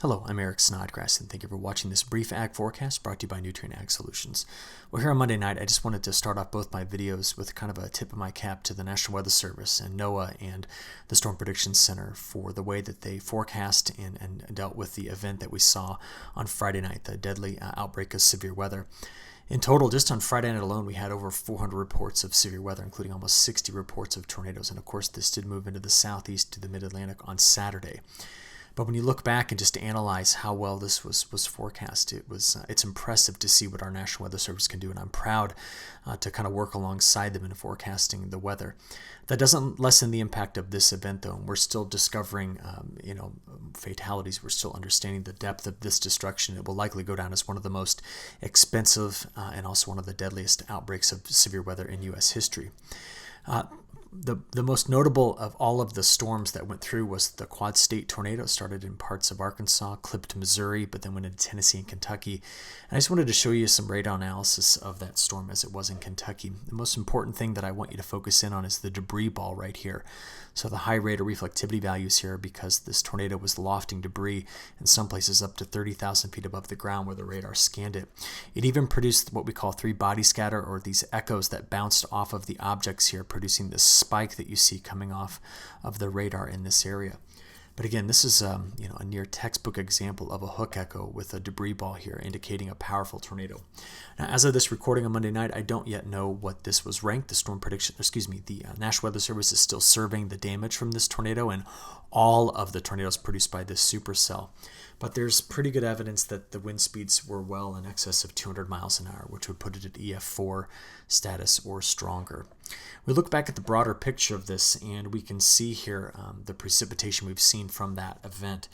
Hello, I'm Eric Snodgrass, and thank you for watching this brief ag forecast brought to you by Nutrien Ag Solutions. Well, here on Monday night, I just wanted to start off both my videos with kind of a tip of my cap to the National Weather Service and NOAA and the Storm Prediction Center for the way that they forecast and dealt with the event that we saw on Friday night, the deadly outbreak of severe weather. In total, just on Friday night alone, we had over 400 reports of severe weather, including almost 60 reports of tornadoes. And of course, this did move into the southeast to the mid-Atlantic on Saturday. But when you look back and just analyze how well this was forecast, it's impressive to see what our National Weather Service can do, and I'm proud to kind of work alongside them in forecasting the weather. That doesn't lessen the impact of this event, though. We're still discovering, fatalities. We're still understanding the depth of this destruction. It will likely go down as one of the most expensive and also one of the deadliest outbreaks of severe weather in U.S. history. The most notable of all of the storms that went through was the Quad State tornado. Started in parts of Arkansas, clipped Missouri, but then went into Tennessee and Kentucky. And I just wanted to show you some radar analysis of that storm as it was in Kentucky. The most important thing that I want you to focus in on is the debris ball right here. So the high rate of reflectivity values here, because this tornado was lofting debris in some places up to 30,000 feet above the ground where the radar scanned it. It even produced what we call three body scatter, or these echoes that bounced off of the objects here, producing this spike that you see coming off of the radar in this area. But again, this is a near textbook example of a hook echo with a debris ball here indicating a powerful tornado. Now, as of this recording on Monday night, I don't yet know what this was ranked. The National Weather Service is still surveying the damage from this tornado and all of the tornadoes produced by this supercell. But there's pretty good evidence that the wind speeds were well in excess of 200 miles an hour, which would put it at EF4 status or stronger. We look back at the broader picture of this, and we can see here the precipitation we've seen from that event.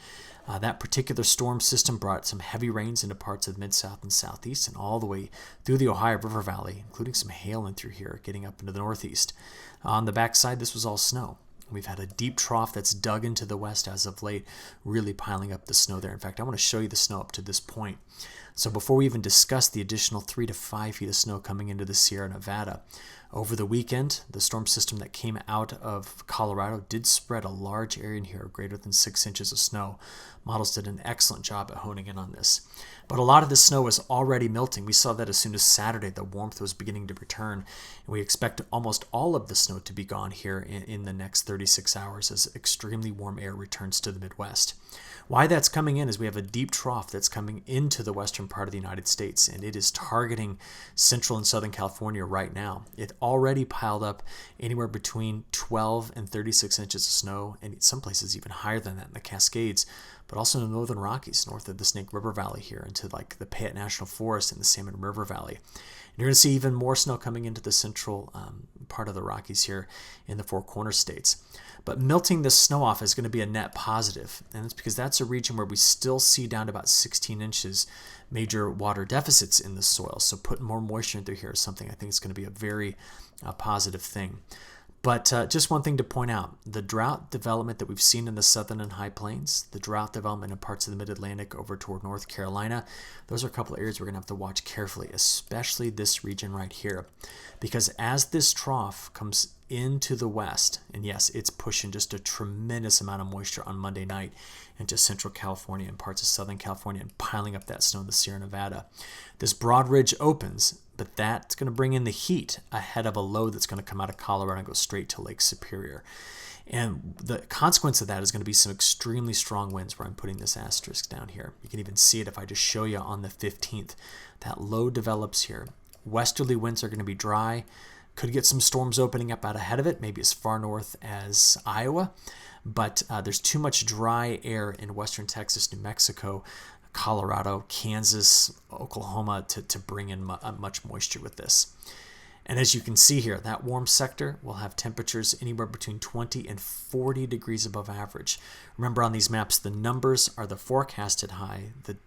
That particular storm system brought some heavy rains into parts of the Mid-South and Southeast and all the way through the Ohio River Valley, including some hail in through here, getting up into the Northeast. On the backside, this was all snow. We've had a deep trough that's dug into the west as of late, really piling up the snow there. In fact, I want to show you the snow up to this point. So before we even discuss the additional 3 to 5 feet of snow coming into the Sierra Nevada, over the weekend, the storm system that came out of Colorado did spread a large area in here, greater than 6 inches of snow. Models did an excellent job at honing in on this. But a lot of this snow was already melting. We saw that as soon as Saturday, the warmth was beginning to return. And we expect almost all of the snow to be gone here in the next 36 hours as extremely warm air returns to the Midwest. Why that's coming in is we have a deep trough that's coming into the western part of the United States, and it is targeting central and southern California right now. It already piled up anywhere between 12 and 36 inches of snow, and in some places even higher than that in the Cascades, but also in the northern Rockies, north of the Snake River Valley here, into like the Payette National Forest and the Salmon River Valley. And you're going to see even more snow coming into the central part of the Rockies here in the Four Corners states. But melting this snow off is going to be a net positive, and it's because that's a region where we still see down to about 16 inches major water deficits in the soil. So putting more moisture in through here is something I think is going to be a very positive thing. But just one thing to point out, the drought development that we've seen in the southern and high plains, the drought development in parts of the mid-Atlantic over toward North Carolina, those are a couple of areas we're going to have to watch carefully, especially this region right here. Because as this trough comes into the west, and yes, it's pushing just a tremendous amount of moisture on Monday night into central California and parts of southern California and piling up that snow in the Sierra Nevada. This broad ridge opens, but that's going to bring in the heat ahead of a low that's going to come out of Colorado and go straight to Lake Superior. And the consequence of that is going to be some extremely strong winds where I'm putting this asterisk down here. You can even see it if I just show you on the 15th. That low develops here. Westerly winds are going to be dry. Could get some storms opening up out ahead of it, maybe as far north as Iowa. But there's too much dry air in western Texas, New Mexico, Colorado, Kansas, Oklahoma to bring in much moisture with this. And as you can see here, that warm sector will have temperatures anywhere between 20 and 40 degrees above average. Remember, on these maps, the numbers are the forecasted high. The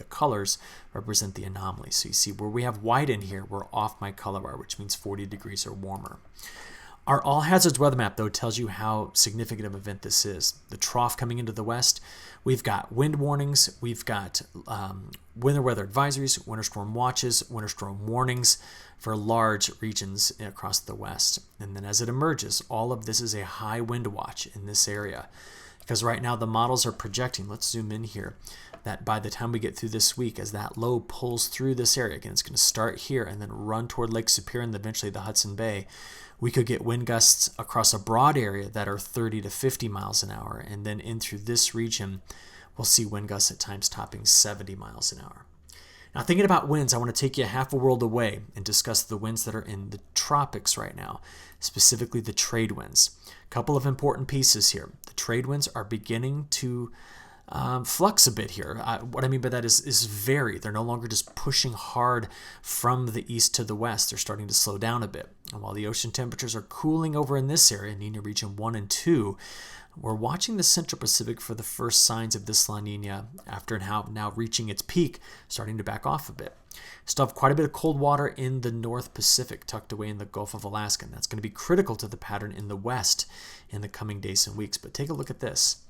colors represent the anomaly. So you see where we have white in here, we're off my color bar, which means 40 degrees or warmer. Our all hazards weather map, though, tells you how significant of an event this is. The trough coming into the west, we've got wind warnings, we've got winter weather advisories, winter storm watches, winter storm warnings for large regions across the west. And then as it emerges, all of this is a high wind watch in this area. Because right now the models are projecting, let's zoom in here, that by the time we get through this week, as that low pulls through this area, again, it's going to start here and then run toward Lake Superior and eventually the Hudson Bay, we could get wind gusts across a broad area that are 30 to 50 miles an hour. And then in through this region, we'll see wind gusts at times topping 70 miles an hour. Now, thinking about winds, I want to take you half a world away and discuss the winds that are in the tropics right now, specifically the trade winds. A couple of important pieces here. The trade winds are beginning to flux a bit here. What I mean by that is vary. They're no longer just pushing hard from the east to the west. They're starting to slow down a bit. And while the ocean temperatures are cooling over in this area, Nina region 1 and 2, we're watching the Central Pacific for the first signs of this La Nina after now reaching its peak, starting to back off a bit. Still have quite a bit of cold water in the North Pacific tucked away in the Gulf of Alaska, and that's going to be critical to the pattern in the west in the coming days and weeks. But take a look at this.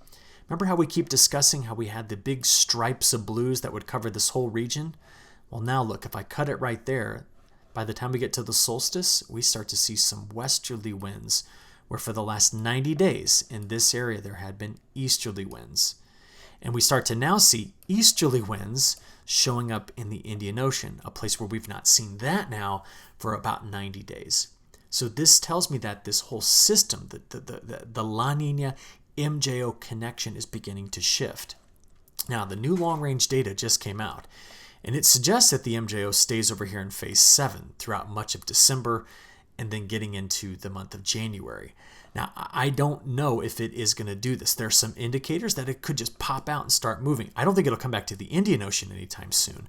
Remember how we keep discussing how we had the big stripes of blues that would cover this whole region? Well, now look, if I cut it right there, by the time we get to the solstice, we start to see some westerly winds, where for the last 90 days in this area there had been easterly winds. And we start to now see easterly winds showing up in the Indian Ocean, a place where we've not seen that now for about 90 days. So this tells me that this whole system, the La Nina MJO connection is beginning to shift. Now, the new long-range data just came out, and it suggests that the MJO stays over here in phase 7 throughout much of December and then getting into the month of January. Now, I don't know if it is going to do this. There are some indicators that it could just pop out and start moving. I don't think it'll come back to the Indian Ocean anytime soon,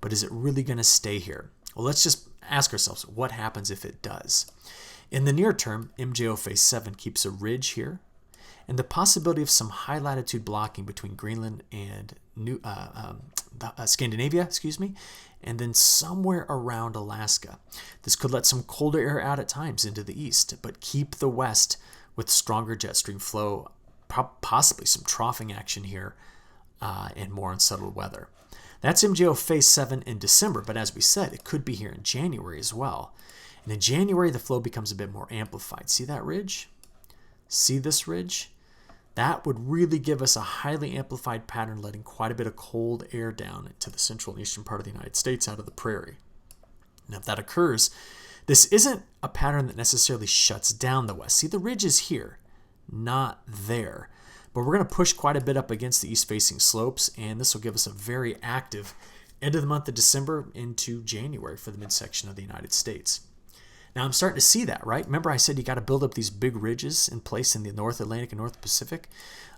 but is it really going to stay here? Well, let's just ask ourselves, what happens if it does? In the near term, MJO phase 7 keeps a ridge here, and the possibility of some high latitude blocking between Greenland and Scandinavia, and then somewhere around Alaska. This could let some colder air out at times into the east, but keep the west with stronger jet stream flow, possibly some troughing action here, and more unsettled weather. That's MJO phase 7 in December, but as we said, it could be here in January as well. And in January, the flow becomes a bit more amplified. See that ridge? See this ridge? That would really give us a highly amplified pattern, letting quite a bit of cold air down into the central and eastern part of the United States out of the prairie. Now, if that occurs, this isn't a pattern that necessarily shuts down the west. See, the ridge is here, not there. But we're going to push quite a bit up against the east-facing slopes, and this will give us a very active end of the month of December into January for the midsection of the United States. Now, I'm starting to see that, right? Remember I said you got to build up these big ridges in place in the North Atlantic and North Pacific?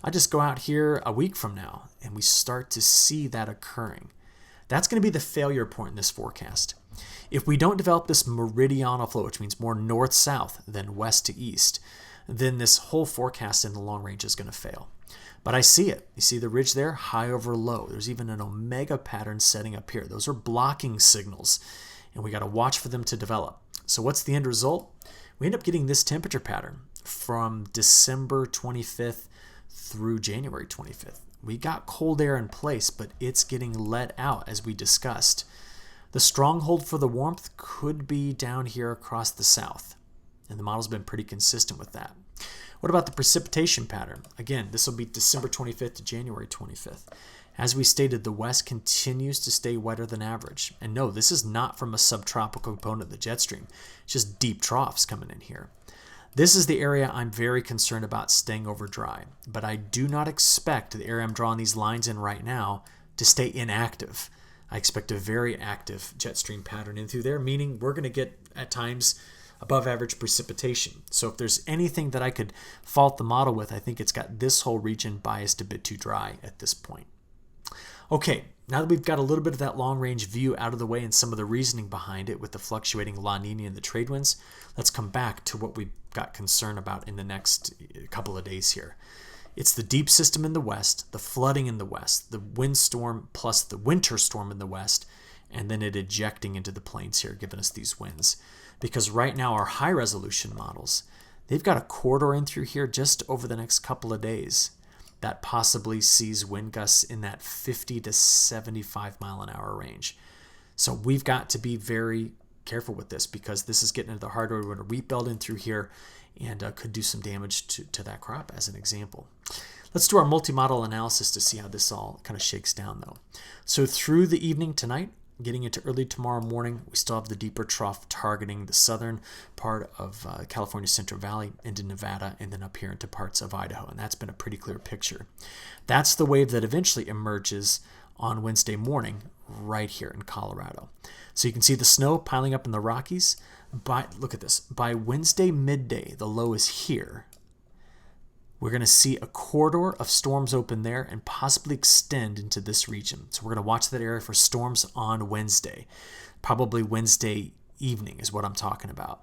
I just go out here a week from now, and we start to see that occurring. That's going to be the failure point in this forecast. If we don't develop this meridional flow, which means more north-south than west to east, then this whole forecast in the long range is going to fail. But I see it. You see the ridge there? High over low. There's even an omega pattern setting up here. Those are blocking signals, and we got to watch for them to develop. So what's the end result? We end up getting this temperature pattern from December 25th through January 25th. We got cold air in place, but it's getting let out as we discussed. The stronghold for the warmth could be down here across the south, and the model's been pretty consistent with that. What about the precipitation pattern? Again, this will be December 25th to January 25th. As we stated, the west continues to stay wetter than average. And no, this is not from a subtropical component of the jet stream. It's just deep troughs coming in here. This is the area I'm very concerned about staying over dry. But I do not expect the area I'm drawing these lines in right now to stay inactive. I expect a very active jet stream pattern in through there, meaning we're going to get, at times, above average precipitation. So if there's anything that I could fault the model with, I think it's got this whole region biased a bit too dry at this point. Okay, now that we've got a little bit of that long-range view out of the way and some of the reasoning behind it with the fluctuating La Nina and the trade winds, let's come back to what we've got concern about in the next couple of days here. It's the deep system in the west, the flooding in the west, the windstorm plus the winter storm in the west, and then it ejecting into the plains here, giving us these winds. Because right now our high-resolution models, they've got a corridor in through here just over the next couple of days that possibly sees wind gusts in that 50 to 75 mile an hour range. So we've got to be very careful with this because this is getting into the hardware. We're going to wheat belt in through here and could do some damage to that crop as an example. Let's do our multi-model analysis to see how this all kind of shakes down though. So through the evening tonight, getting into early tomorrow morning, we still have the deeper trough targeting the southern part of California Central Valley into Nevada and then up here into parts of Idaho. And that's been a pretty clear picture. That's the wave that eventually emerges on Wednesday morning right here in Colorado. So you can see the snow piling up in the Rockies. Look at this. By Wednesday midday, the low is here. We're going to see a corridor of storms open there and possibly extend into this region. So we're going to watch that area for storms on Wednesday. Probably Wednesday evening is what I'm talking about.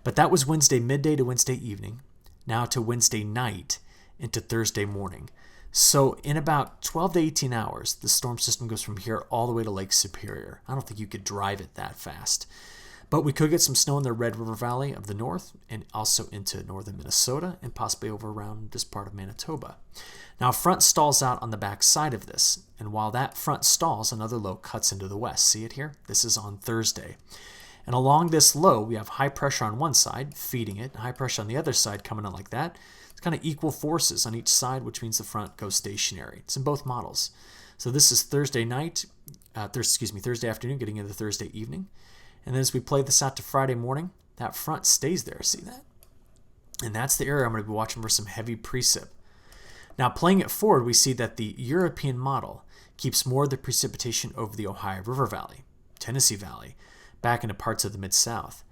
But that was Wednesday midday to Wednesday evening. Now to Wednesday night into Thursday morning. So in about 12 to 18 hours, the storm system goes from here all the way to Lake Superior. I don't think you could drive it that fast. But we could get some snow in the Red River Valley of the north and also into northern Minnesota and possibly over around this part of Manitoba. Now, a front stalls out on the back side of this. And while that front stalls, another low cuts into the west. See it here? This is on Thursday. And along this low, we have high pressure on one side, feeding it, and high pressure on the other side coming in like that. It's kind of equal forces on each side, which means the front goes stationary. It's in both models. So this is Thursday night, Thursday afternoon, getting into Thursday evening. And then as we play this out to Friday morning, that front stays there. See that? And that's the area I'm going to be watching for some heavy precip. Now, playing it forward, we see that the European model keeps more of the precipitation over the Ohio River Valley, Tennessee Valley, back into parts of the Mid-South.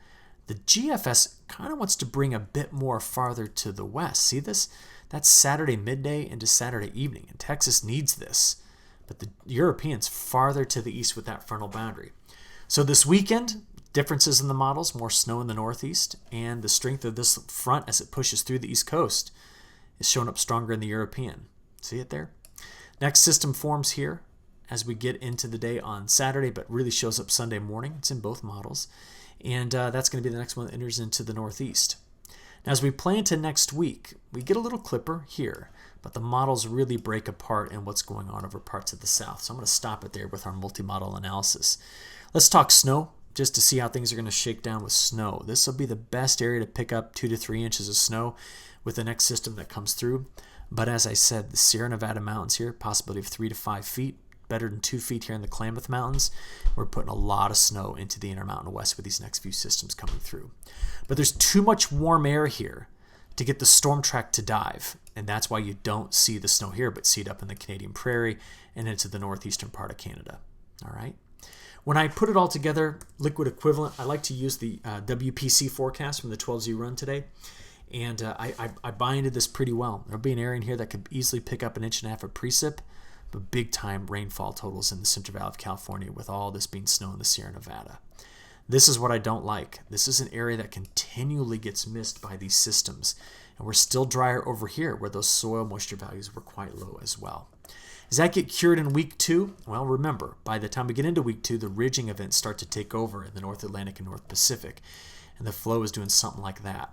The GFS kind of wants to bring a bit more farther to the west. See this? That's Saturday midday into Saturday evening, and Texas needs this. But the Europeans farther to the east with that frontal boundary. So this weekend, differences in the models, more snow in the northeast, and the strength of this front as it pushes through the east coast is showing up stronger in the European. See it there? Next system forms here as we get into the day on Saturday, but really shows up Sunday morning. It's in both models. And that's going to be the next one that enters into the northeast. Now, as we play into next week, we get a little clipper here, but the models really break apart in what's going on over parts of the south. So I'm going to stop it there with our multi-model analysis. Let's talk snow, just to see how things are going to shake down with snow. This will be the best area to pick up 2 to 3 inches of snow with the next system that comes through. But as I said, the Sierra Nevada mountains here, possibility of 3 to 5 feet, better than 2 feet here in the Klamath Mountains. We're putting a lot of snow into the Intermountain West with these next few systems coming through. But there's too much warm air here to get the storm track to dive. And that's why you don't see the snow here, but see it up in the Canadian Prairie and into the northeastern part of Canada. All right. When I put it all together, liquid equivalent, I like to use the WPC forecast from the 12Z run today. And I buy into this pretty well. There'll be an area in here that could easily pick up 1.5 inches of precip, but big time rainfall totals in the Central Valley of California with all this being snow in the Sierra Nevada. This is what I don't like. This is an area that continually gets missed by these systems. And we're still drier over here where those soil moisture values were quite low as well. Does that get cured in week 2? Well, remember, by the time we get into week 2, the ridging events start to take over in the North Atlantic and North Pacific, and the flow is doing something like that.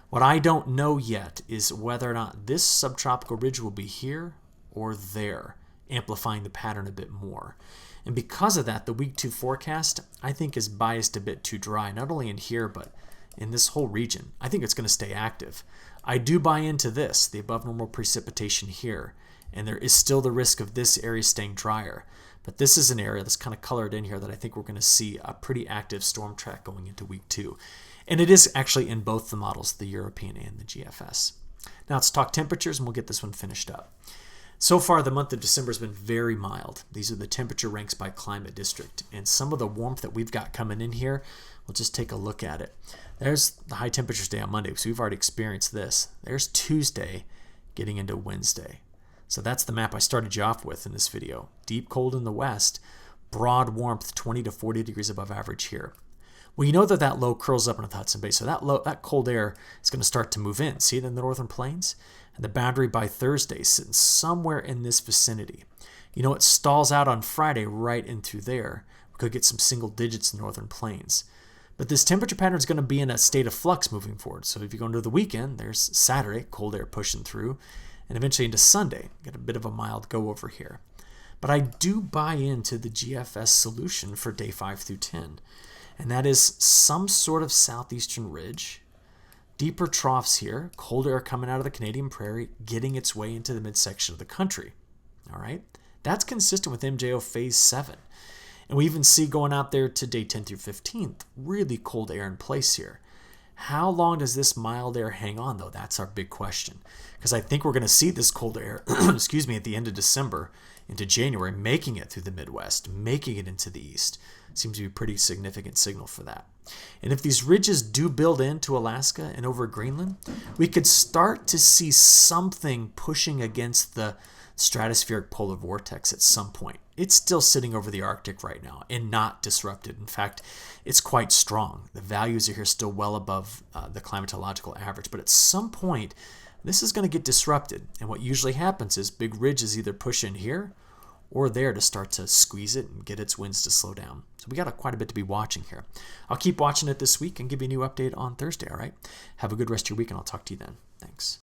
What I don't know yet is whether or not this subtropical ridge will be here or there, amplifying the pattern a bit more. And because of that, the week 2 forecast, I think, is biased a bit too dry, not only in here, but in this whole region. I think it's going to stay active. I do buy into this, the above normal precipitation here. And there is still the risk of this area staying drier. But this is an area that's kind of colored in here that I think we're going to see a pretty active storm track going into week 2. And it is actually in both the models, the European and the GFS. Now let's talk temperatures and we'll get this one finished up. So far, the month of December has been very mild. These are the temperature ranks by climate district. And some of the warmth that we've got coming in here, we'll just take a look at it. There's the high temperatures day on Monday, so we've already experienced this. There's Tuesday getting into Wednesday. So that's the map I started you off with in this video. Deep cold in the west, broad warmth 20 to 40 degrees above average here. Well, you know that low curls up into the Hudson Bay, so that cold air is going to start to move in. See it in the northern plains? And the boundary by Thursday is sitting somewhere in this vicinity. You know, it stalls out on Friday right in through there. We could get some single digits in the northern plains. But this temperature pattern is going to be in a state of flux moving forward. So if you go into the weekend, there's Saturday, cold air pushing through. And eventually into Sunday, get a bit of a mild go over here. But I do buy into the GFS solution for day 5 through 10. And that is some sort of southeastern ridge, deeper troughs here, cold air coming out of the Canadian prairie, getting its way into the midsection of the country. All right, that's consistent with MJO phase 7. And we even see going out there to day 10 through 15th, really cold air in place here. How long does this mild air hang on, though? That's our big question. Because I think we're going to see this cold air, excuse me, at the end of December into January, making it through the Midwest, making it into the East. Seems to be a pretty significant signal for that. And if these ridges do build into Alaska and over Greenland, we could start to see something pushing against the stratospheric polar vortex at some point. It's still sitting over the Arctic right now and not disrupted. In fact, it's quite strong. The values are here still well above the climatological average, but at some point, this is going to get disrupted. And what usually happens is big ridges either push in here or there to start to squeeze it and get its winds to slow down. So we got quite a bit to be watching here. I'll keep watching it this week and give you a new update on Thursday, all right? Have a good rest of your week, and I'll talk to you then. Thanks.